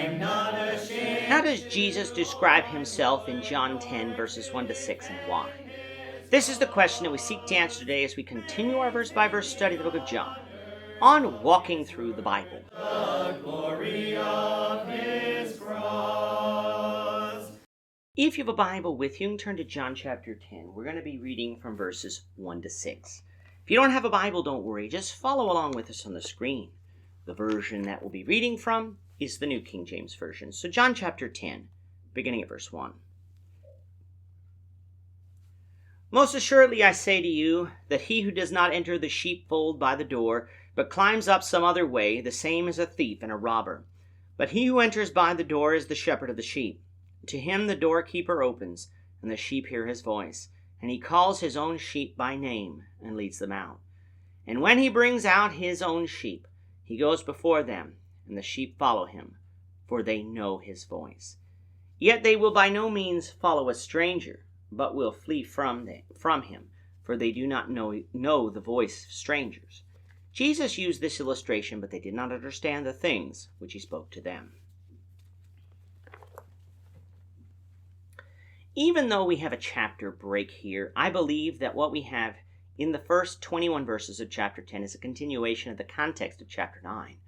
How does Jesus describe himself in John 10, verses 1 to 6, and why? This is the question that we seek to answer today as we continue our verse-by-verse study of the book of John on Walking Through the Bible. The glory of his cross. If you have a Bible with you, turn to John chapter 10. We're going to be reading from verses 1 to 6. If you don't have a Bible, don't worry. Just follow along with us on the screen. The version that we'll be reading from is the New King James Version. So John chapter 10, beginning at verse 1. Most assuredly I say to you, that he who does not enter the sheepfold by the door, but climbs up some other way, the same is a thief and a robber. But he who enters by the door is the shepherd of the sheep. To him the doorkeeper opens, and the sheep hear his voice, and he calls his own sheep by name, and leads them out. And when he brings out his own sheep, he goes before them, and the sheep follow him, for they know his voice. Yet they will by no means follow a stranger, but will flee from him, for they do not know the voice of strangers. Jesus used this illustration, but they did not understand the things which he spoke to them. Even though we have a chapter break here, I believe that what we have in the first 21 verses of chapter 10 is a continuation of the context of chapter 9.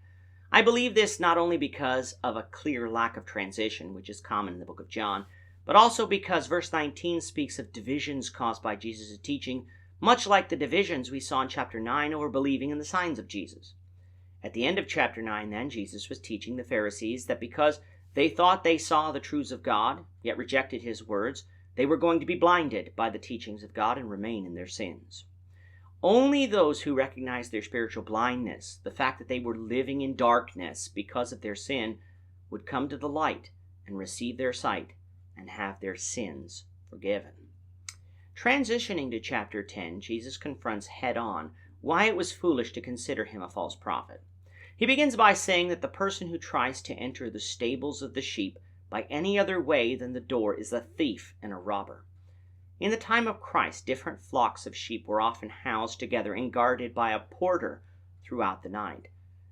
I believe this not only because of a clear lack of transition, which is common in the book of John, but also because verse 19 speaks of divisions caused by Jesus' teaching, much like the divisions we saw in chapter 9 over believing in the signs of Jesus. At the end of chapter 9, then, Jesus was teaching the Pharisees that because they thought they saw the truths of God, yet rejected his words, they were going to be blinded by the teachings of God and remain in their sins. Only those who recognized their spiritual blindness, the fact that they were living in darkness because of their sin, would come to the light and receive their sight and have their sins forgiven. Transitioning to chapter 10, Jesus confronts head-on why it was foolish to consider him a false prophet. He begins by saying that the person who tries to enter the stables of the sheep by any other way than the door is a thief and a robber. In the time of Christ, different flocks of sheep were often housed together and guarded by a porter throughout the night.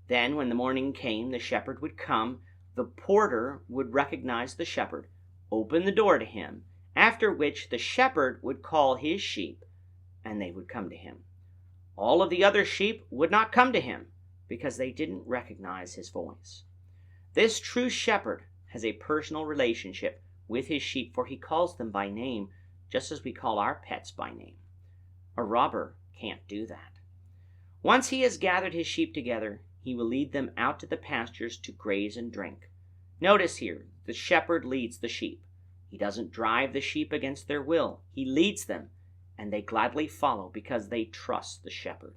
Then, when the morning came, the shepherd would come, the porter would recognize the shepherd, open the door to him, after which the shepherd would call his sheep, and they would come to him. All of the other sheep would not come to him, because they didn't recognize his voice. This true shepherd has a personal relationship with his sheep, for he calls them by name, just as we call our pets by name. A robber can't do that. Once he has gathered his sheep together, he will lead them out to the pastures to graze and drink. Notice here, the shepherd leads the sheep. He doesn't drive the sheep against their will. He leads them, and they gladly follow because they trust the shepherd.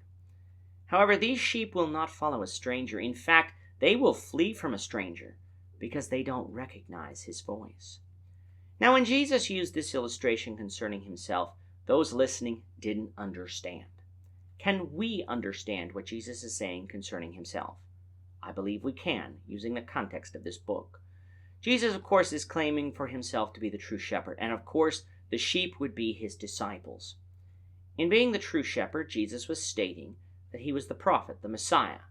However, these sheep will not follow a stranger. In fact, they will flee from a stranger because they don't recognize his voice. Now, when Jesus used this illustration concerning himself, those listening didn't understand. Can we understand what Jesus is saying concerning himself? I believe we can, using the context of this book. Jesus, of course, is claiming for himself to be the true shepherd, and of course, the sheep would be his disciples. In being the true shepherd, Jesus was stating that he was the prophet, the Messiah,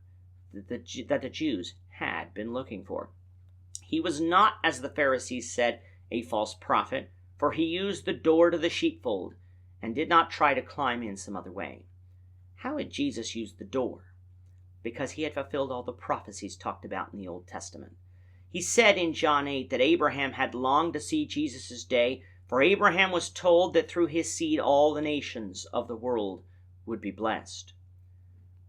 that the Jews had been looking for. He was not, as the Pharisees said, a false prophet, for he used the door to the sheepfold and did not try to climb in some other way. How had Jesus used the door? Because he had fulfilled all the prophecies talked about in the Old Testament. He said in John 8 that Abraham had longed to see Jesus' day, for Abraham was told that through his seed all the nations of the world would be blessed.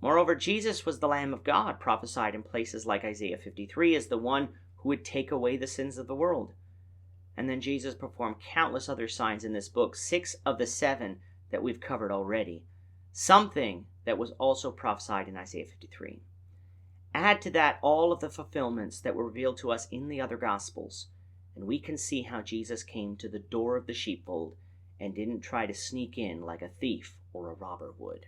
Moreover, Jesus was the Lamb of God, prophesied in places like Isaiah 53 as the one who would take away the sins of the world. And then Jesus performed countless other signs in this book, 6 of the 7 that we've covered already, something that was also prophesied in Isaiah 53. Add to that all of the fulfillments that were revealed to us in the other Gospels, and we can see how Jesus came to the door of the sheepfold and didn't try to sneak in like a thief or a robber would.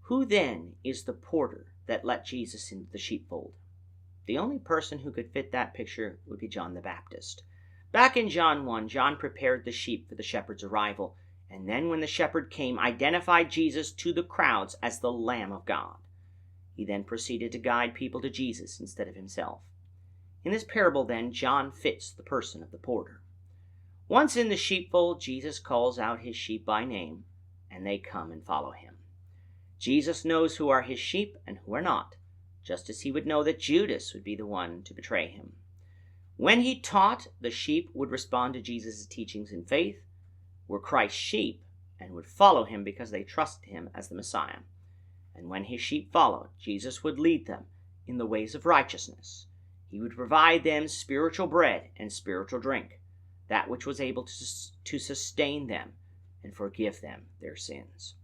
Who then is the porter that let Jesus into the sheepfold? The only person who could fit that picture would be John the Baptist. Back in John 1, John prepared the sheep for the shepherd's arrival, and then when the shepherd came, identified Jesus to the crowds as the Lamb of God. He then proceeded to guide people to Jesus instead of himself. In this parable, then, John fits the person of the porter. Once in the sheepfold, Jesus calls out his sheep by name, and they come and follow him. Jesus knows who are his sheep and who are not, just as he would know that Judas would be the one to betray him. When he taught, the sheep would respond to Jesus' teachings in faith, were Christ's sheep, and would follow him because they trusted him as the Messiah. And when his sheep followed, Jesus would lead them in the ways of righteousness. He would provide them spiritual bread and spiritual drink, that which was able to sustain them and forgive them their sins.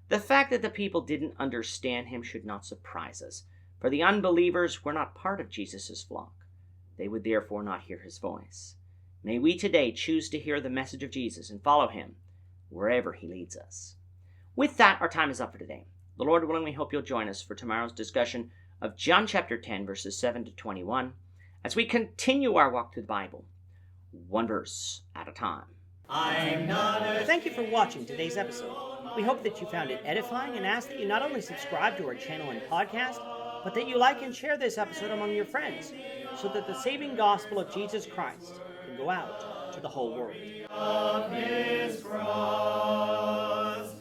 The fact that the people didn't understand him should not surprise us, for the unbelievers were not part of Jesus' flock. They would therefore not hear his voice. May we today choose to hear the message of Jesus and follow him wherever he leads us. With that, our time is up for today. The Lord willing, we hope you'll join us for tomorrow's discussion of John chapter 10, verses 7 to 21, as we continue our walk through the Bible, one verse at a time. Thank you for watching today's episode. We hope that you found it edifying and ask that you not only subscribe to our channel and podcast, but that you like and share this episode among your friends, so that the saving gospel of Jesus Christ can go out to the whole world. Of his cross.